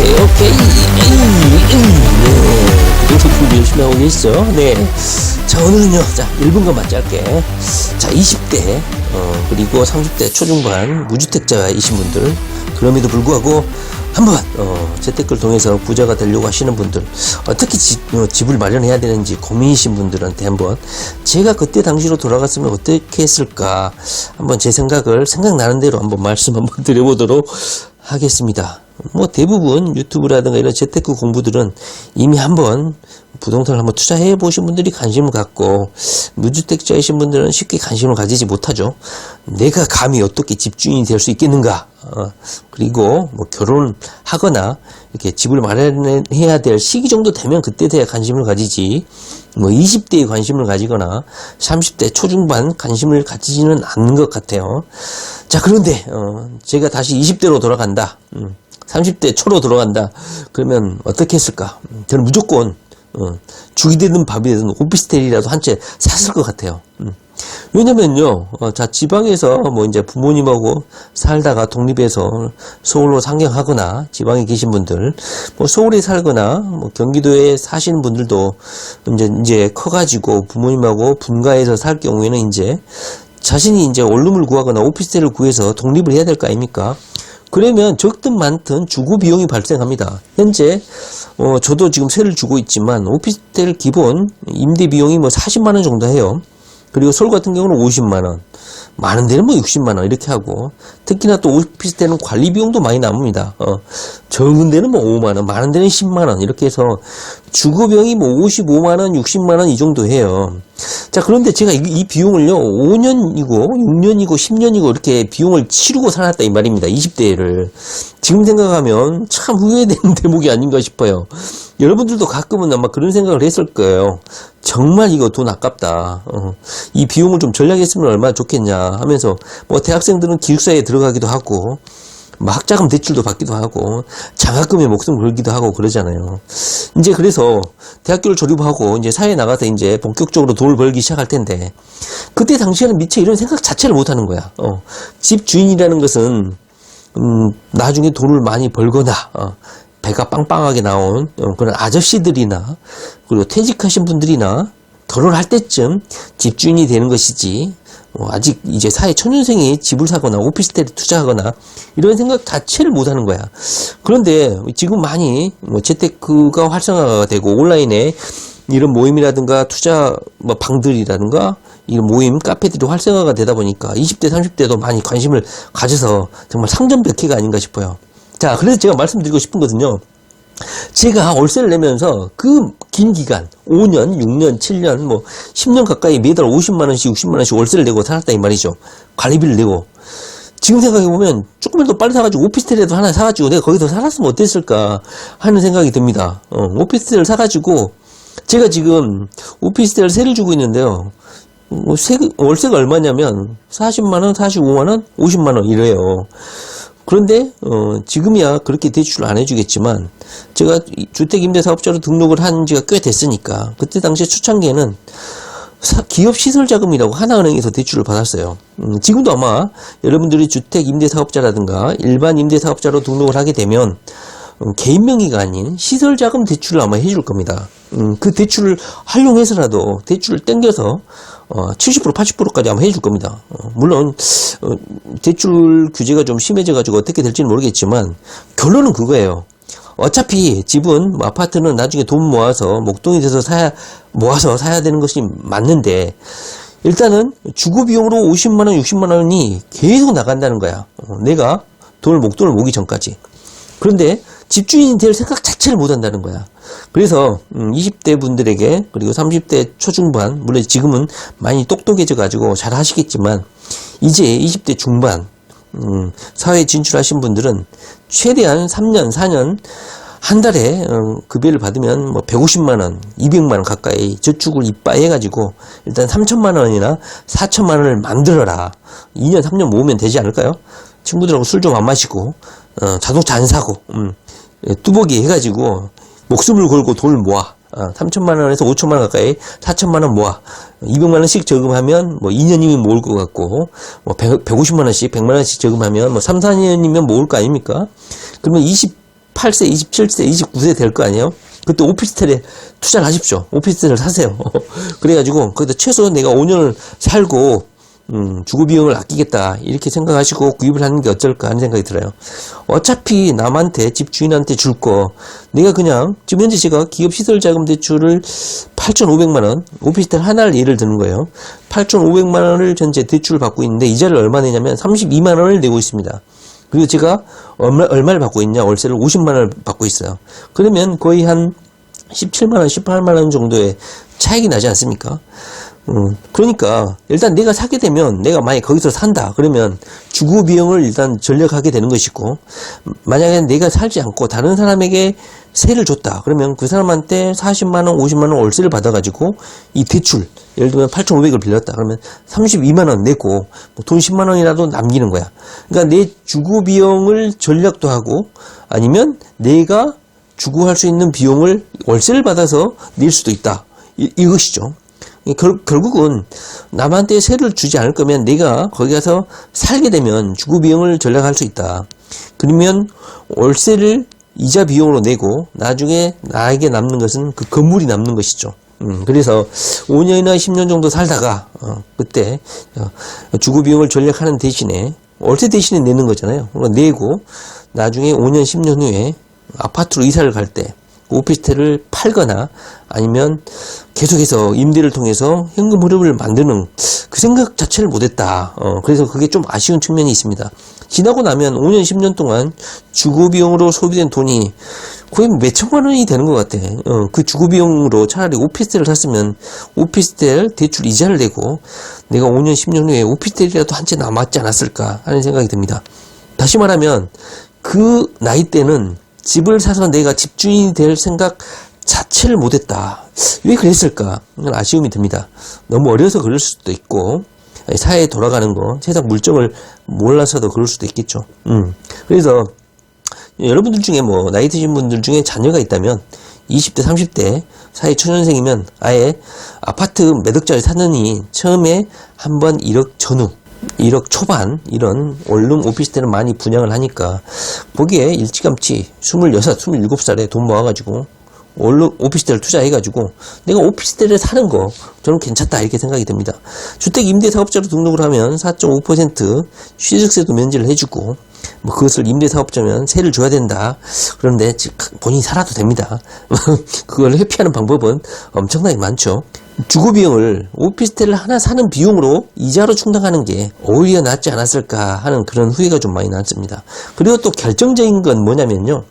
오케이. 구독 준비 열심히 하고 계시죠? 네. 자, 오늘은요, 자, 1분간만 짧게. 자, 20대, 그리고 30대 초중반 무주택자이신 분들, 그럼에도 불구하고, 한번, 재테크를 통해서 부자가 되려고 하시는 분들, 어떻게 집을 마련해야 되는지 고민이신 분들한테 한번, 제가 그때 당시로 돌아갔으면 어떻게 했을까, 한번 제 생각나는 대로 한번 말씀 한번 드려보도록 하겠습니다. 뭐 대부분 유튜브라든가 이런 재테크 공부들은 이미 한번 부동산을 한번 투자해 보신 분들이 관심을 갖고, 무주택자이신 분들은 쉽게 관심을 가지지 못하죠. 내가 감히 어떻게 집주인이 될 수 있겠는가, 그리고 뭐 결혼하거나 이렇게 집을 마련해야 될 시기 정도 되면 그때 돼야 관심을 가지지, 뭐 20대에 관심을 가지거나 30대 초중반 관심을 가지지는 않는 것 같아요. 자, 그런데 제가 다시 20대로 돌아간다, 30대 초로 돌아간다, 그러면 어떻게 했을까? 저는 무조건 죽이 되든 밥이 되든 오피스텔이라도 한 채 샀을 것 같아요. 왜냐면요, 자, 지방에서 뭐 이제 부모님하고 살다가 독립해서 서울로 상경하거나, 지방에 계신 분들, 뭐 서울에 살거나, 뭐 경기도에 사시는 분들도 이제 커가지고 부모님하고 분가해서 살 경우에는 이제 자신이 이제 원룸을 구하거나 오피스텔을 구해서 독립을 해야 될 거 아닙니까? 그러면 적든 많든 주거 비용이 발생합니다. 현재 저도 지금 세를 주고 있지만 오피스텔 기본 임대 비용이 뭐 40만원 정도 해요. 그리고 서울 같은 경우는 50만원, 많은 데는 뭐 60만원 이렇게 하고, 특히나 또 오피스텔은 관리 비용도 많이 남습니다. 적은 데는 뭐 5만원, 많은 데는 10만원 이렇게 해서 주거 비용이 뭐 55만원, 60만원 이 정도 해요. 자, 그런데 제가 이 비용을요, 5년이고 6년이고 10년이고 이렇게 비용을 치르고 살았다 이 말입니다. 20대를. 지금 생각하면 참 후회되는 대목이 아닌가 싶어요. 여러분들도 가끔은 아마 그런 생각을 했을 거예요. 정말 이거 돈 아깝다. 이 비용을 좀 절약했으면 얼마나 좋겠냐 하면서, 뭐 대학생들은 기숙사에 들어가기도 하고, 뭐 학자금 대출도 받기도 하고, 장학금에 목숨 걸기도 하고 그러잖아요. 이제 그래서 대학교를 졸업하고 이제 사회에 나가서 이제 본격적으로 돈을 벌기 시작할 텐데, 그때 당시에는 미처 이런 생각 자체를 못 하는 거야. 집 주인이라는 것은 나중에 돈을 많이 벌거나, 배가 빵빵하게 나온 그런 아저씨들이나, 그리고 퇴직하신 분들이나 결혼할 때쯤 집주인이 되는 것이지, 아직 이제 사회 초년생이 집을 사거나 오피스텔에 투자하거나 이런 생각 자체를 못 하는 거야. 그런데 지금 많이 뭐 재테크가 활성화가 되고, 온라인에 이런 모임이라든가 투자 뭐 방들이라든가 이런 모임 카페들이 활성화가 되다 보니까 20대 30대도 많이 관심을 가져서 정말 상전벽해가 아닌가 싶어요. 자, 그래서 제가 말씀드리고 싶은 것은요, 제가 월세를 내면서 그 긴 기간 5년, 6년, 7년, 뭐 10년 가까이 매달 50만원씩 60만원씩 월세를 내고 살았다 이 말이죠. 관리비를 내고. 지금 생각해보면 조금이라도 빨리 사가지고 오피스텔이라도 하나 사가지고 내가 거기서 살았으면 어땠을까 하는 생각이 듭니다. 오피스텔을 사가지고, 제가 지금 오피스텔 세를 주고 있는데요, 월세가 얼마냐면 40만원, 45만원, 50만원 이래요. 그런데 지금이야 그렇게 대출을 안 해주겠지만, 제가 주택임대사업자로 등록을 한 지가 꽤 됐으니까, 그때 당시에 초창기에는 기업시설자금이라고 하나은행에서 대출을 받았어요. 지금도 아마 여러분들이 주택임대사업자라든가 일반 임대사업자로 등록을 하게 되면 개인 명의가 아닌 시설자금 대출을 아마 해줄 겁니다. 그 대출을 활용해서라도 대출을 땡겨서 70% 80%까지 아마 해줄 겁니다. 물론 대출 규제가 좀 심해져가지고 어떻게 될지는 모르겠지만, 결론은 그거예요. 어차피 집은, 뭐 아파트는 나중에 돈 모아서 목돈이 돼서 모아서 사야 되는 것이 맞는데, 일단은 주거 비용으로 50만원 60만원이 계속 나간다는 거야. 내가 목돈을 모기 전까지. 그런데 집주인이 될 생각 자체를 못 한다는 거야. 그래서 20대 분들에게, 그리고 30대 초중반, 물론 지금은 많이 똑똑해져 가지고 잘 하시겠지만, 이제 20대 중반 사회에 진출하신 분들은 최대한 3년 4년 한 달에 급여를 받으면 뭐 150만원 200만원 가까이 저축을 이빠이 해가지고 일단 3천만원이나 4천만원을 만들어라. 2년 3년 모으면 되지 않을까요? 친구들하고 술 좀 안 마시고 자동차 안 사고 뚜벅이 해가지고 목숨을 걸고 돈을 모아. 3천만원에서 5천만원 가까이 4천만원 모아. 200만원씩 저금하면 뭐 2년이면 모을 것 같고, 뭐 150만원씩 100만원씩 저금하면 뭐 3, 4년이면 모을 거 아닙니까? 그러면 28세, 27세, 29세 될 거 아니에요? 그때 오피스텔에 투자를 하십시오. 오피스텔을 사세요. 그래가지고, 거기다 최소 내가 5년을 살고, 주거비용을 아끼겠다. 이렇게 생각하시고 구입을 하는 게 어쩔까 하는 생각이 들어요. 어차피 남한테, 집주인한테 줄 거, 내가 그냥, 지금 현재 제가 기업시설자금 대출을 8,500만원, 오피스텔 하나를 예를 드는 거예요. 8,500만원을 전체 대출을 받고 있는데, 이자를 얼마 내냐면 32만원을 내고 있습니다. 그리고 제가 얼마를 받고 있냐? 월세를 50만원을 받고 있어요. 그러면 거의 한 17만원, 18만원 정도의 차익이 나지 않습니까? 그러니까 일단 내가 사게 되면 내가 만약에 거기서 산다 그러면 주거 비용을 일단 전력하게 되는 것이고, 만약에 내가 살지 않고 다른 사람에게 세를 줬다 그러면 그 사람한테 40만원 50만원 월세를 받아가지고 이 대출, 예를 들면 8,500을 빌렸다 그러면 32만원 내고 돈 10만원이라도 남기는 거야. 그러니까 내 주거 비용을 전략도 하고, 아니면 내가 주거할 수 있는 비용을 월세를 받아서 낼 수도 있다, 이것이죠. 결국은 남한테 세를 주지 않을 거면 내가 거기 가서 살게 되면 주거 비용을 전략할 수 있다. 그러면 월세를 이자 비용으로 내고 나중에 나에게 남는 것은 그 건물이 남는 것이죠. 그래서 5년이나 10년 정도 살다가 그때 주거 비용을 전략하는 대신에 월세 대신에 내는 거잖아요. 내고 나중에 5년 10년 후에 아파트로 이사를 갈 때 오피스텔을 팔거나 아니면 계속해서 임대를 통해서 현금 흐름을 만드는 그 생각 자체를 못했다. 그래서 그게 좀 아쉬운 측면이 있습니다. 지나고 나면 5년 10년 동안 주거비용으로 소비된 돈이 거의 몇 천만 원이 되는 것 같아. 그 주거비용으로 차라리 오피스텔을 샀으면 오피스텔 대출 이자를 내고 내가 5년 10년 후에 오피스텔이라도 한 채 남았지 않았을까 하는 생각이 듭니다. 다시 말하면 그 나이 때는 집을 사서 내가 집주인이 될 생각 자체를 못했다. 왜 그랬을까? 이건 아쉬움이 듭니다. 너무 어려서 그럴 수도 있고, 사회에 돌아가는 거, 세상 물정을 몰라서도 그럴 수도 있겠죠. 그래서 여러분들 중에 뭐 나이 드신 분들 중에 자녀가 있다면 20대, 30대 사회 초년생이면 아예 아파트 몇 억짜리 사느니 처음에 한번 1억 전후, 1억 초반 이런 원룸 오피스텔은 많이 분양을 하니까 거기에 일찌감치 26, 27살에 돈 모아가지고 원룸 오피스텔을 투자해가지고 내가 오피스텔에 사는 거 저는 괜찮다 이렇게 생각이 듭니다. 주택임대사업자로 등록을 하면 4.5% 취득세도 면제를 해주고, 뭐 그것을 임대사업자면 세를 줘야 된다. 그런데 본인이 살아도 됩니다. 그걸 회피하는 방법은 엄청나게 많죠. 주거비용을 오피스텔을 하나 사는 비용으로 이자로 충당하는 게 오히려 낫지 않았을까 하는 그런 후회가 좀 많이 났습니다. 그리고 또 결정적인 건 뭐냐면요,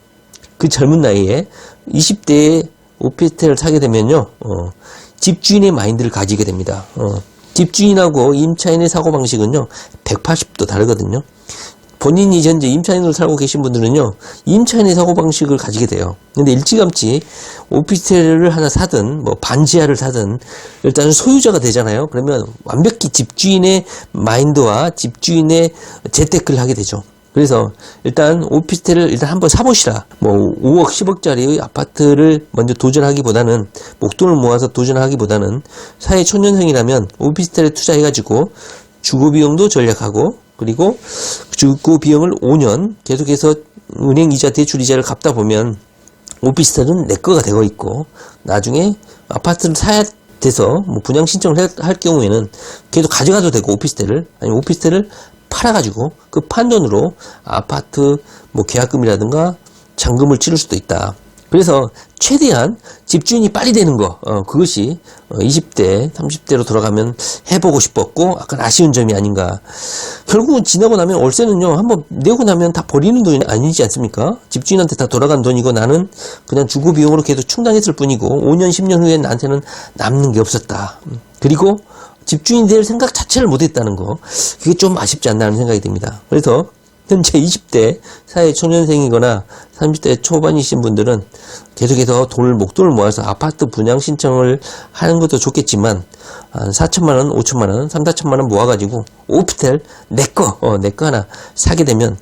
그 젊은 나이에 20대에 오피스텔을 사게 되면요, 집주인의 마인드를 가지게 됩니다. 집주인하고 임차인의 사고방식은요 180도 다르거든요. 본인이 현재 임차인으로 살고 계신 분들은요 임차인의 사고방식을 가지게 돼요. 근데 일찌감치 오피스텔을 하나 사든 뭐 반지하를 사든 일단은 소유자가 되잖아요. 그러면 완벽히 집주인의 마인드와 집주인의 재테크를 하게 되죠. 그래서 일단 오피스텔을 일단 한번 사보시라. 뭐 5억 10억짜리 아파트를 먼저 도전하기보다는, 목돈을 모아서 도전하기보다는 사회 초년생이라면 오피스텔에 투자해가지고 주거비용도 전략하고, 그리고 주거비용을 5년 계속해서 은행이자 대출이자를 갚다 보면 오피스텔은 내 거가 되고 있고, 나중에 아파트를 사야 돼서 뭐 분양 신청을 할 경우에는 계속 가져가도 되고, 오피스텔을, 아니면 오피스텔을 팔아가지고 그 판돈으로 아파트 뭐 계약금이라든가 잔금을 치를 수도 있다. 그래서 최대한 집주인이 빨리 되는 거, 그것이 20대, 30대로 돌아가면 해보고 싶었고 약간 아쉬운 점이 아닌가. 결국은 지나고 나면 월세는요 한번 내고 나면 다 버리는 돈이 아니지 않습니까? 집주인한테 다 돌아간 돈이고 나는 그냥 주거 비용으로 계속 충당했을 뿐이고 5년 10년 후에 나한테는 남는 게 없었다. 그리고 집주인이 될 생각 자체를 못했다는 거, 그게 좀 아쉽지 않나 하는 생각이 듭니다. 그래서 현재 20대 사회 초년생이거나 30대 초반이신 분들은 계속해서 목돈을 모아서 아파트 분양 신청을 하는 것도 좋겠지만, 한 4천만원, 5천만원, 3, 4천만원 모아가지고 오피스텔 내 거 하나 사게 되면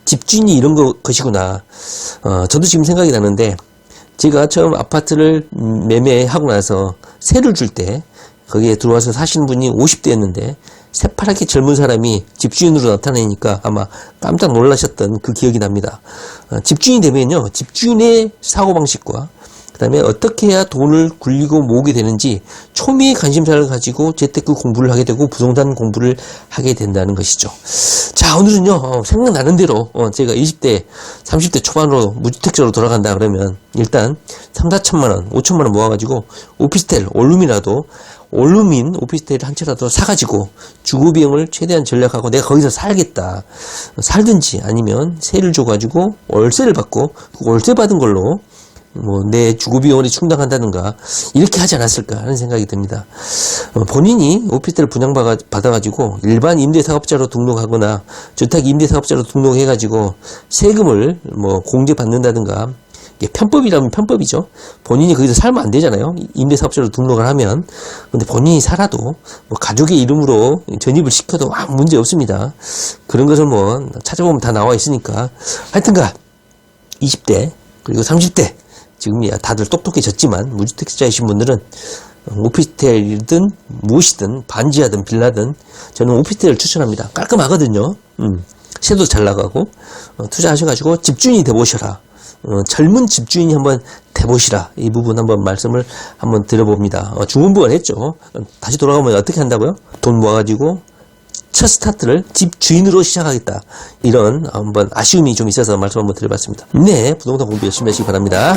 집주인이 이런 것이구나. 저도 지금 생각이 나는데, 제가 처음 아파트를 매매하고 나서 세를 줄 때 거기에 들어와서 사신 분이 50대였는데 새파랗게 젊은 사람이 집주인으로 나타나니까 아마 깜짝 놀라셨던 그 기억이 납니다. 집주인이 되면요, 집주인의 사고방식과 그 다음에 어떻게 해야 돈을 굴리고 모으게 되는지 초미의 관심사를 가지고 재테크 공부를 하게 되고 부동산 공부를 하게 된다는 것이죠. 자, 오늘은요, 생각나는 대로 제가 20대, 30대 초반으로 무주택자로 돌아간다 그러면 일단 3, 4천만 원, 5천만 원 모아가지고 오피스텔, 원룸인 오피스텔 한 채라도 사가지고 주거비용을 최대한 절약하고 내가 거기서 살겠다. 살든지 아니면 세를 줘가지고 월세를 받고 그 월세 받은 걸로 내 주거비용을 충당한다든가 이렇게 하지 않았을까 하는 생각이 듭니다. 본인이 오피스텔을 분양받아가지고 일반 임대사업자로 등록하거나 주택 임대사업자로 등록해가지고 세금을 공제받는다든가, 편법이라면 편법이죠. 본인이 거기서 살면 안 되잖아요. 임대사업자로 등록을 하면. 근데 본인이 살아도 가족의 이름으로 전입을 시켜도 아무 문제 없습니다. 그런 것을 찾아보면 다 나와 있으니까. 하여튼간 20대 그리고 30대 지금이야 다들 똑똑해졌지만 무주택자이신 분들은 오피스텔이든 무엇이든 반지하든 빌라든 저는 오피스텔을 추천합니다. 깔끔하거든요. 세도 잘 나가고 투자하셔가지고 집주인이 돼보셔라. 젊은 집주인이 한번 돼보시라. 이 부분 한번 말씀을 한번 드려봅니다. 중문부가 했죠. 다시 돌아가면 어떻게 한다고요? 돈 모아가지고 첫 스타트를 집주인으로 시작하겠다. 이런 한번 아쉬움이 좀 있어서 말씀 한번 드려봤습니다. 네, 부동산 공부 열심히 하시기 바랍니다.